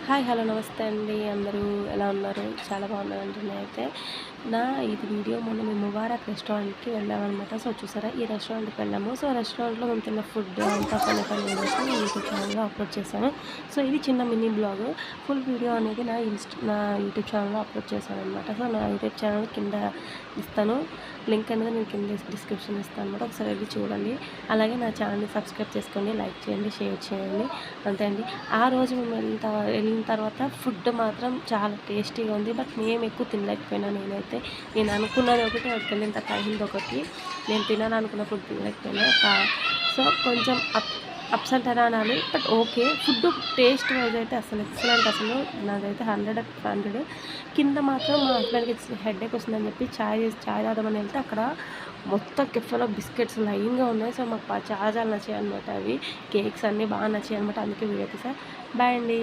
Hi hello నమస్తే అండి. అందరూ ఎలా ఉన్నారు? చాలా బాగున్నానండి నేనైతే. ఇది వీడియో మొన్న మేము ముబారక్ రెస్టారెంట్‌కి వెళ్ళామనమాట. సో, చూసారా ఈ రెస్టారెంట్‌కి వెళ్ళాము. సో, రెస్టారెంట్‌లో మేము తిన్న ఫుడ్ అంతా ఫన్నీ వీడియోస్ యూట్యూబ్ ఛానల్‌లో అప్లోడ్ చేశాను. సో, ఇది చిన్న మినీ బ్లాగ్. ఫుల్ వీడియో అనేది నా యూట్యూబ్ ఛానల్‌లో అప్లోడ్ చేశాననమాట. సో, నా యూట్యూబ్ ఛానల్ కింద ఇస్తాను. లింక్ అనేది నేను కింద డిస్క్రిప్షన్ ఇస్తాను అనమాట. ఒకసారి వెళ్ళి చూడండి. అలాగే నా ఛానల్‌ని సబ్స్క్రైబ్ చేసుకోండి, లైక్ చేయండి, షేర్ చేయండి. అంతే అండి. ఆ రోజు మేము వెళ్ళిన తర్వాత ఫుడ్ మాత్రం చాలా టేస్టీగా ఉంది. బట్ మేము ఎక్కువ తినలేకపోయినా నేనైతే. నేను అనుకున్నది ఒకటి, అక్కడికి వెళ్ళిన తర్వాత అయింది ఒకటి. నేను తినాలనుకున్న ఫుడ్ తినలేకపోయినా. సో, కొంచెం అప్స్ అంటారా అనాలి. But okay. Food taste wise అయితే అసలు ఎక్సలెంట్. అసలు నాదైతే 100/100. కింద మాత్రం మా హస్బెండ్‌కి హెడేక్ వస్తుందని చెప్పి చాయ్ తాగుదామని వెళ్తే అక్కడ మొత్తం కెఫేలో బిస్కెట్స్ లైన్‌గా ఉన్నాయి. సో, మాకు చాలా చాలా నచ్చాయన్నమాట అవి. కేక్స్ అన్నీ బాగా నచ్చాయన్నమాట. అందుకే వీడియో తీసా. బాయ్ అండి.